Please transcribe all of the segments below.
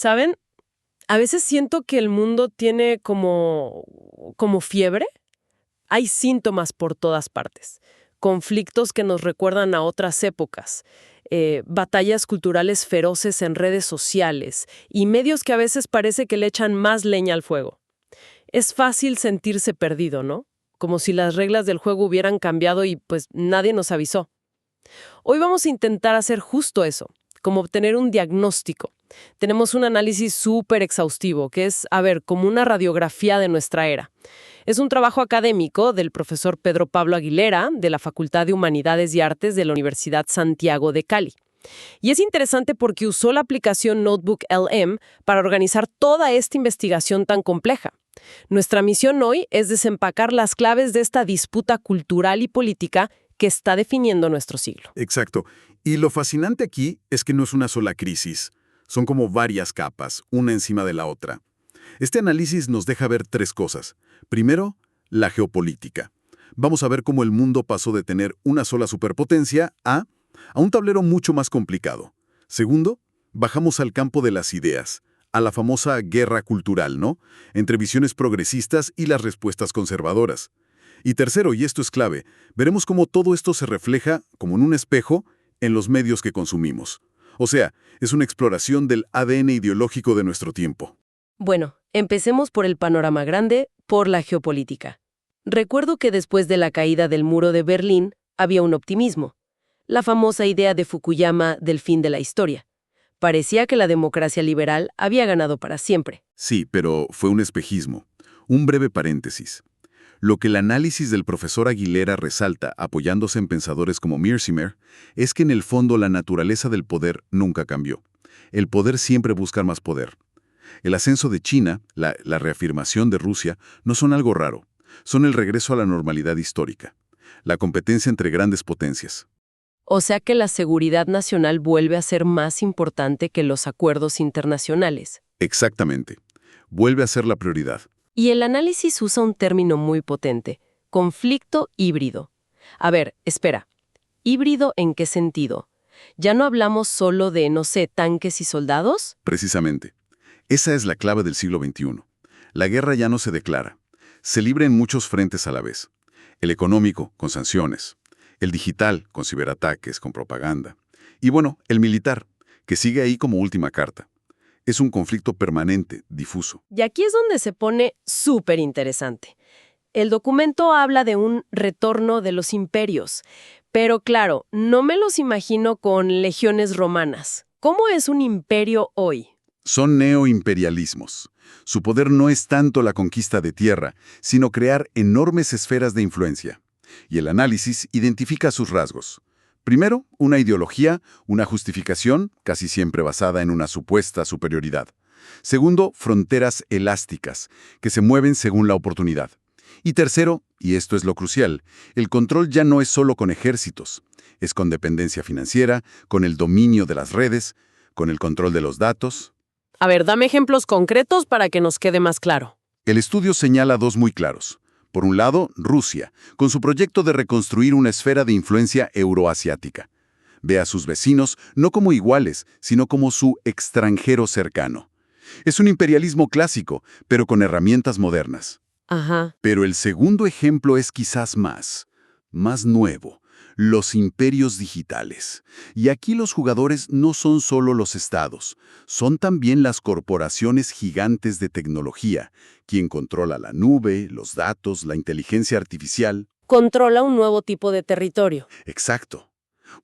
¿Saben? A veces siento que el mundo tiene como fiebre. Hay síntomas por todas partes. Conflictos que nos recuerdan a otras épocas. Batallas culturales feroces en redes sociales. Y medios que a veces parece que le echan más leña al fuego. Es fácil sentirse perdido, ¿no? Como si las reglas del juego hubieran cambiado y pues nadie nos avisó. Hoy vamos a intentar hacer justo eso, como obtener un diagnóstico. Tenemos un análisis súper exhaustivo, que es, como una radiografía de nuestra era. Es un trabajo académico del profesor Pedro Pablo Aguilera, de la Facultad de Humanidades y Artes de la Universidad Santiago de Cali. Y es interesante porque usó la aplicación Notebook LM para organizar toda esta investigación tan compleja. Nuestra misión hoy es desempacar las claves de esta disputa cultural y política que está definiendo nuestro siglo. Exacto. Y lo fascinante aquí es que no es una sola crisis. Son como varias capas, una encima de la otra. Este análisis nos deja ver tres cosas. Primero, la geopolítica. Vamos a ver cómo el mundo pasó de tener una sola superpotencia a un tablero mucho más complicado. Segundo, bajamos al campo de las ideas, a la famosa guerra cultural, ¿no? Entre visiones progresistas y las respuestas conservadoras. Y tercero, y esto es clave, veremos cómo todo esto se refleja, como en un espejo, en los medios que consumimos. O sea, es una exploración del ADN ideológico de nuestro tiempo. Bueno, empecemos por el panorama grande, por la geopolítica. Recuerdo que después de la caída del muro de Berlín, había un optimismo. La famosa idea de Fukuyama del fin de la historia. Parecía que la democracia liberal había ganado para siempre. Sí, pero fue un espejismo. Un breve paréntesis. Lo que el análisis del profesor Aguilera resalta, apoyándose en pensadores como Mearsheimer, es que en el fondo la naturaleza del poder nunca cambió. El poder siempre busca más poder. El ascenso de China, la reafirmación de Rusia, no son algo raro. Son el regreso a la normalidad histórica. La competencia entre grandes potencias. O sea que la seguridad nacional vuelve a ser más importante que los acuerdos internacionales. Exactamente. Vuelve a ser la prioridad. Y el análisis usa un término muy potente, conflicto híbrido. A ver, espera. ¿Híbrido en qué sentido? ¿Ya no hablamos solo de, tanques y soldados? Precisamente. Esa es la clave del siglo XXI. La guerra ya no se declara. Se libra en muchos frentes a la vez. El económico, con sanciones. El digital, con ciberataques, con propaganda. Y bueno, el militar, que sigue ahí como última carta. Es un conflicto permanente, difuso. Y aquí es donde se pone súper interesante. El documento habla de un retorno de los imperios, pero claro, no me los imagino con legiones romanas. ¿Cómo es un imperio hoy? Son neoimperialismos. Su poder no es tanto la conquista de tierra, sino crear enormes esferas de influencia. Y el análisis identifica sus rasgos. Primero, una ideología, una justificación, casi siempre basada en una supuesta superioridad. Segundo, fronteras elásticas, que se mueven según la oportunidad. Y tercero, y esto es lo crucial, el control ya no es solo con ejércitos, es con dependencia financiera, con el dominio de las redes, con el control de los datos. A ver, dame ejemplos concretos para que nos quede más claro. El estudio señala dos muy claros. Por un lado, Rusia, con su proyecto de reconstruir una esfera de influencia euroasiática. Ve a sus vecinos no como iguales, sino como su extranjero cercano. Es un imperialismo clásico, pero con herramientas modernas. Ajá. Pero el segundo ejemplo es quizás más nuevo. Los imperios digitales. Y aquí los jugadores no son solo los estados, son también las corporaciones gigantes de tecnología, quien controla la nube, los datos, la inteligencia artificial. Controla un nuevo tipo de territorio. Exacto.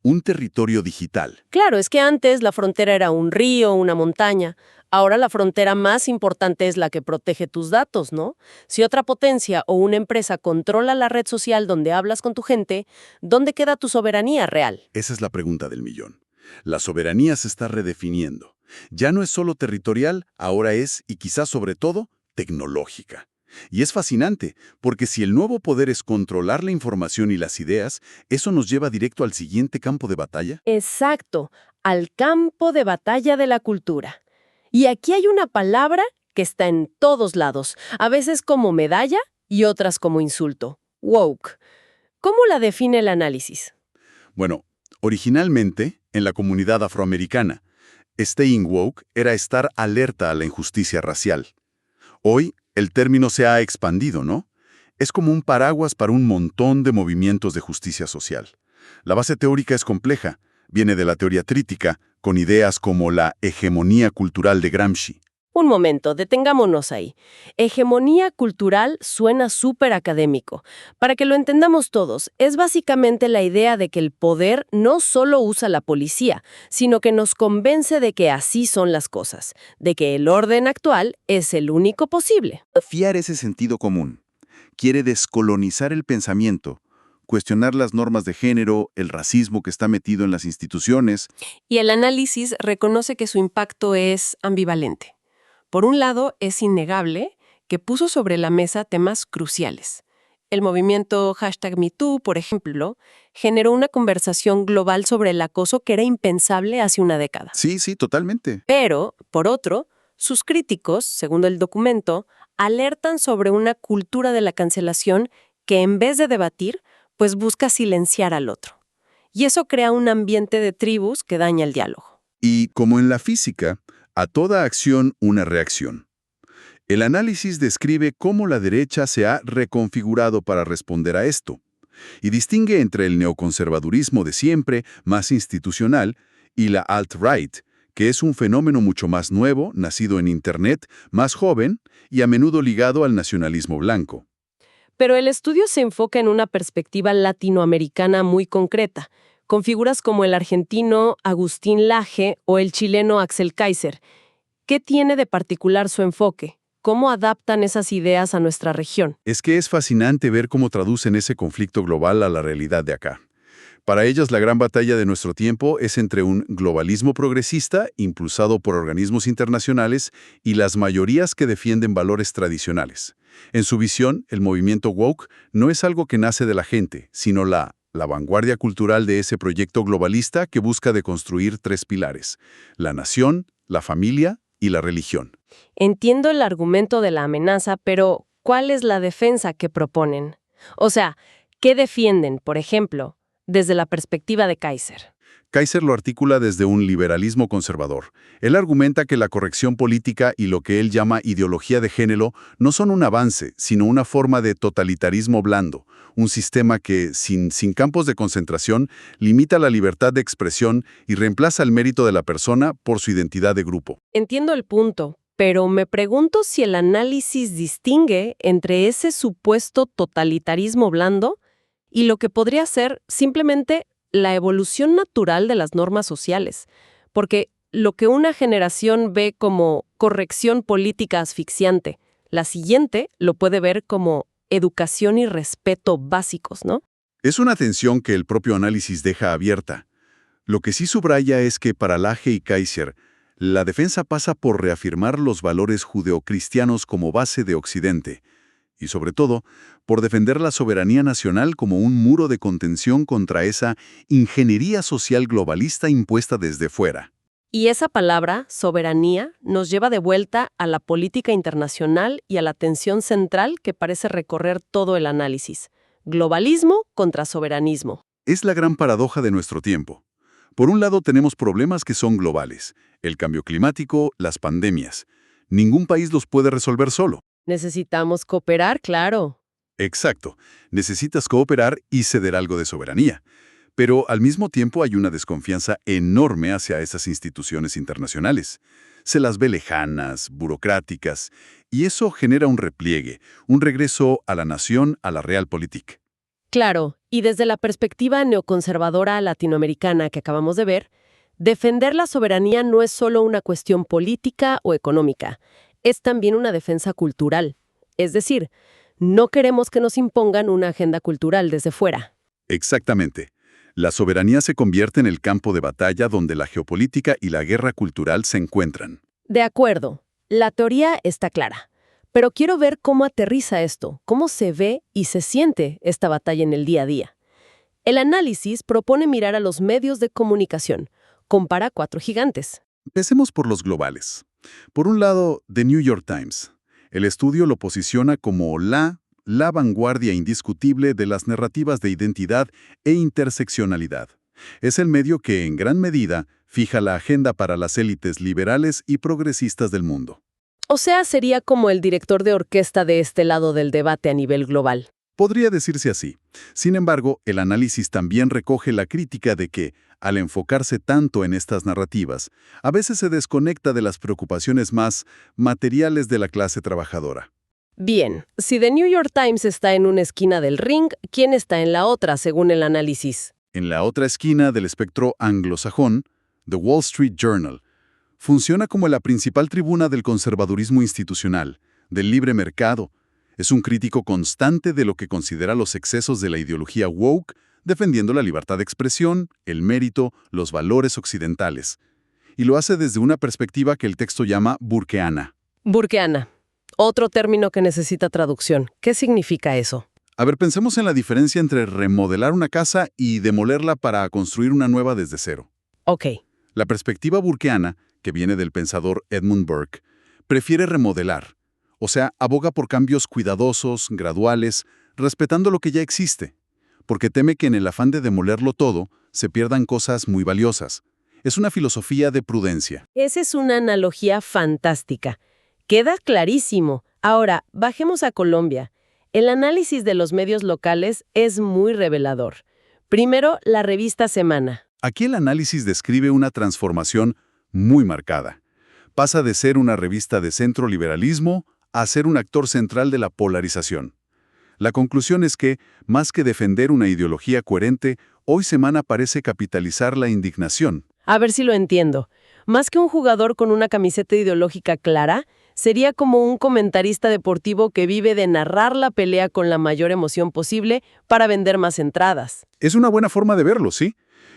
Un territorio digital. Claro, es que antes la frontera era un río, una montaña. Ahora la frontera más importante es la que protege tus datos, ¿no? Si otra potencia o una empresa controla la red social donde hablas con tu gente, ¿dónde queda tu soberanía real? Esa es la pregunta del millón. La soberanía se está redefiniendo. Ya no es solo territorial, ahora es, y quizás sobre todo, tecnológica. Y es fascinante, porque si el nuevo poder es controlar la información y las ideas, eso nos lleva directo al siguiente campo de batalla. Exacto, al campo de batalla de la cultura. Y aquí hay una palabra que está en todos lados, a veces como medalla y otras como insulto. Woke. ¿Cómo la define el análisis? Bueno, originalmente, en la comunidad afroamericana, Staying woke era estar alerta a la injusticia racial. Hoy, el término se ha expandido, ¿no? Es como un paraguas para un montón de movimientos de justicia social. La base teórica es compleja, viene de la teoría crítica, con ideas como la hegemonía cultural de Gramsci. Un momento, detengámonos ahí. Hegemonía cultural suena súper académico. Para que lo entendamos todos, es básicamente la idea de que el poder no solo usa la policía, sino que nos convence de que así son las cosas, de que el orden actual es el único posible. Fiar ese sentido común. Quiere descolonizar el pensamiento, cuestionar las normas de género, el racismo que está metido en las instituciones. Y el análisis reconoce que su impacto es ambivalente. Por un lado, es innegable que puso sobre la mesa temas cruciales. El movimiento #MeToo, por ejemplo, generó una conversación global sobre el acoso que era impensable hace una década. Sí, totalmente. Pero, por otro, sus críticos, según el documento, alertan sobre una cultura de la cancelación que, en vez de debatir, pues busca silenciar al otro. Y eso crea un ambiente de tribus que daña el diálogo. Y como en la física, a toda acción una reacción. El análisis describe cómo la derecha se ha reconfigurado para responder a esto, y distingue entre el neoconservadurismo de siempre, más institucional, y la alt-right, que es un fenómeno mucho más nuevo, nacido en Internet, más joven y a menudo ligado al nacionalismo blanco. Pero el estudio se enfoca en una perspectiva latinoamericana muy concreta, con figuras como el argentino Agustín Laje o el chileno Axel Kaiser. ¿Qué tiene de particular su enfoque? ¿Cómo adaptan esas ideas a nuestra región? Es que es fascinante ver cómo traducen ese conflicto global a la realidad de acá. Para ellos, la gran batalla de nuestro tiempo es entre un globalismo progresista, impulsado por organismos internacionales, y las mayorías que defienden valores tradicionales. En su visión, el movimiento woke no es algo que nace de la gente, sino la vanguardia cultural de ese proyecto globalista que busca deconstruir 3 pilares: la nación, la familia y la religión. Entiendo el argumento de la amenaza, pero ¿cuál es la defensa que proponen? O sea, ¿qué defienden, por ejemplo, desde la perspectiva de Kaiser? Kaiser lo articula desde un liberalismo conservador. Él argumenta que la corrección política y lo que él llama ideología de género no son un avance, sino una forma de totalitarismo blando, un sistema que, sin campos de concentración, limita la libertad de expresión y reemplaza el mérito de la persona por su identidad de grupo. Entiendo el punto, pero me pregunto si el análisis distingue entre ese supuesto totalitarismo blando y lo que podría ser simplemente la evolución natural de las normas sociales, porque lo que una generación ve como corrección política asfixiante, la siguiente lo puede ver como educación y respeto básicos, ¿no? Es una tensión que el propio análisis deja abierta. Lo que sí subraya es que para Laje y Kaiser, la defensa pasa por reafirmar los valores judeocristianos como base de Occidente, y sobre todo, por defender la soberanía nacional como un muro de contención contra esa ingeniería social globalista impuesta desde fuera. Y esa palabra, soberanía, nos lleva de vuelta a la política internacional y a la tensión central que parece recorrer todo el análisis. Globalismo contra soberanismo. Es la gran paradoja de nuestro tiempo. Por un lado tenemos problemas que son globales, el cambio climático, las pandemias. Ningún país los puede resolver solo. Necesitamos cooperar, claro. Exacto. Necesitas cooperar y ceder algo de soberanía. Pero al mismo tiempo hay una desconfianza enorme hacia esas instituciones internacionales. Se las ve lejanas, burocráticas, y eso genera un repliegue, un regreso a la nación, a la realpolitik. Claro, y desde la perspectiva neoconservadora latinoamericana que acabamos de ver, defender la soberanía no es solo una cuestión política o económica, es también una defensa cultural. Es decir, no queremos que nos impongan una agenda cultural desde fuera. Exactamente. La soberanía se convierte en el campo de batalla donde la geopolítica y la guerra cultural se encuentran. De acuerdo, la teoría está clara, pero quiero ver cómo aterriza esto, cómo se ve y se siente esta batalla en el día a día. El análisis propone mirar a los medios de comunicación, compara 4 gigantes. Empecemos por los globales. Por un lado, The New York Times. El estudio lo posiciona como la vanguardia indiscutible de las narrativas de identidad e interseccionalidad. Es el medio que, en gran medida, fija la agenda para las élites liberales y progresistas del mundo. O sea, sería como el director de orquesta de este lado del debate a nivel global. Podría decirse así. Sin embargo, el análisis también recoge la crítica de que, al enfocarse tanto en estas narrativas, a veces se desconecta de las preocupaciones más materiales de la clase trabajadora. Bien, si The New York Times está en una esquina del ring, ¿quién está en la otra, según el análisis? En la otra esquina del espectro anglosajón, The Wall Street Journal funciona como la principal tribuna del conservadurismo institucional, del libre mercado. Es un crítico constante de lo que considera los excesos de la ideología woke, defendiendo la libertad de expresión, el mérito, los valores occidentales. Y lo hace desde una perspectiva que el texto llama burkeana. Burkeana. Otro término que necesita traducción. ¿Qué significa eso? A ver, pensemos en la diferencia entre remodelar una casa y demolerla para construir una nueva desde cero. Ok. La perspectiva burkeana, que viene del pensador Edmund Burke, prefiere remodelar. O sea, aboga por cambios cuidadosos, graduales, respetando lo que ya existe, porque teme que en el afán de demolerlo todo, se pierdan cosas muy valiosas. Es una filosofía de prudencia. Esa es una analogía fantástica. Queda clarísimo. Ahora, bajemos a Colombia. El análisis de los medios locales es muy revelador. Primero, la revista Semana. Aquí el análisis describe una transformación muy marcada. Pasa de ser una revista de centro liberalismo a ser un actor central de la polarización. La conclusión es que, más que defender una ideología coherente, hoy Semana parece capitalizar la indignación. A ver si lo entiendo. Más que un jugador con una camiseta ideológica clara, sería como un comentarista deportivo que vive de narrar la pelea con la mayor emoción posible para vender más entradas. Es una buena forma de verlo, ¿sí?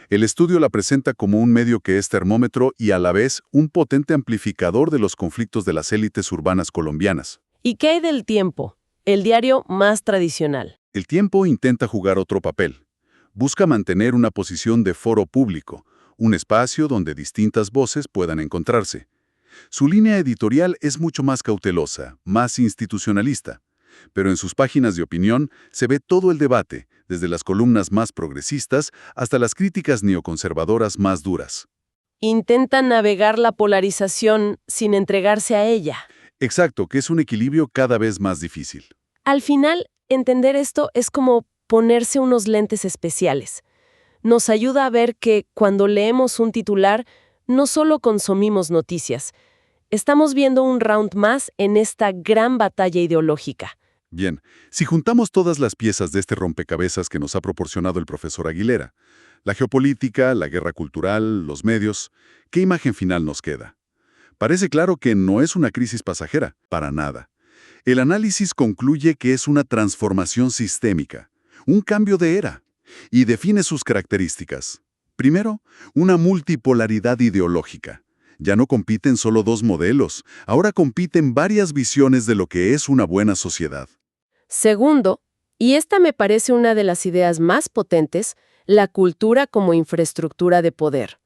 El estudio la presenta como un medio que es termómetro y a la vez un potente amplificador de los conflictos de las élites urbanas colombianas. ¿Y qué hay del Tiempo? El diario más tradicional. El Tiempo intenta jugar otro papel. Busca mantener una posición de foro público, un espacio donde distintas voces puedan encontrarse. Su línea editorial es mucho más cautelosa, más institucionalista, pero en sus páginas de opinión se ve todo el debate, desde las columnas más progresistas hasta las críticas neoconservadoras más duras. Intenta navegar la polarización sin entregarse a ella. Exacto, que es un equilibrio cada vez más difícil. Al final, entender esto es como ponerse unos lentes especiales. Nos ayuda a ver que cuando leemos un titular, no solo consumimos noticias, estamos viendo un round más en esta gran batalla ideológica. Bien, si juntamos todas las piezas de este rompecabezas que nos ha proporcionado el profesor Aguilera, la geopolítica, la guerra cultural, los medios, ¿qué imagen final nos queda? Parece claro que no es una crisis pasajera, para nada. El análisis concluye que es una transformación sistémica, un cambio de era, y define sus características. Primero, una multipolaridad ideológica. Ya no compiten solo dos modelos, ahora compiten varias visiones de lo que es una buena sociedad. Segundo, y esta me parece una de las ideas más potentes, la cultura como infraestructura de poder.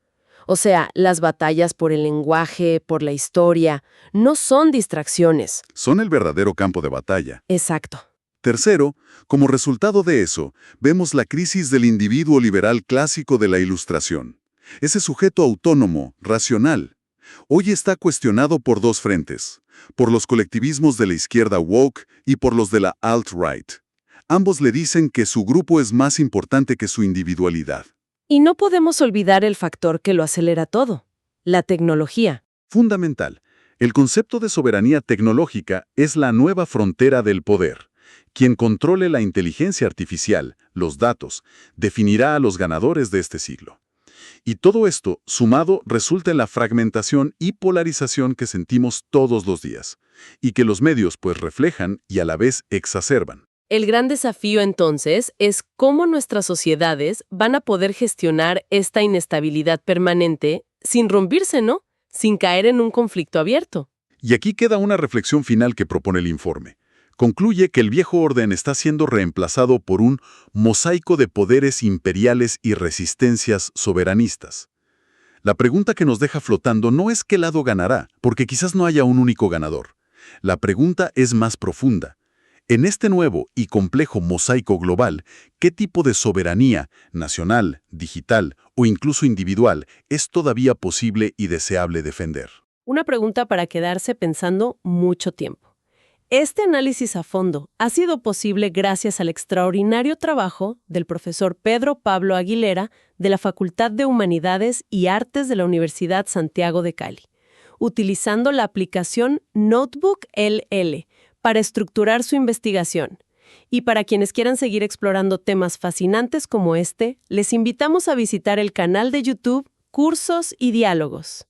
O sea, las batallas por el lenguaje, por la historia, no son distracciones. Son el verdadero campo de batalla. Exacto. Tercero, como resultado de eso, vemos la crisis del individuo liberal clásico de la Ilustración. Ese sujeto autónomo, racional. Hoy está cuestionado por dos frentes, por los colectivismos de la izquierda woke y por los de la alt-right. Ambos le dicen que su grupo es más importante que su individualidad. Y no podemos olvidar el factor que lo acelera todo, la tecnología. Fundamental. El concepto de soberanía tecnológica es la nueva frontera del poder. Quien controle la inteligencia artificial, los datos, definirá a los ganadores de este siglo. Y todo esto, sumado, resulta en la fragmentación y polarización que sentimos todos los días, y que los medios pues reflejan y a la vez exacerban. El gran desafío entonces es cómo nuestras sociedades van a poder gestionar esta inestabilidad permanente sin romperse, ¿no? Sin caer en un conflicto abierto. Y aquí queda una reflexión final que propone el informe. Concluye que el viejo orden está siendo reemplazado por un mosaico de poderes imperiales y resistencias soberanistas. La pregunta que nos deja flotando no es qué lado ganará, porque quizás no haya un único ganador. La pregunta es más profunda. En este nuevo y complejo mosaico global, ¿qué tipo de soberanía, nacional, digital o incluso individual, es todavía posible y deseable defender? Una pregunta para quedarse pensando mucho tiempo. Este análisis a fondo ha sido posible gracias al extraordinario trabajo del profesor Pedro Pablo Aguilera de la Facultad de Humanidades y Artes de la Universidad Santiago de Cali, utilizando la aplicación Notebook LL para estructurar su investigación. Y para quienes quieran seguir explorando temas fascinantes como este, les invitamos a visitar el canal de YouTube Cursos y Diálogos.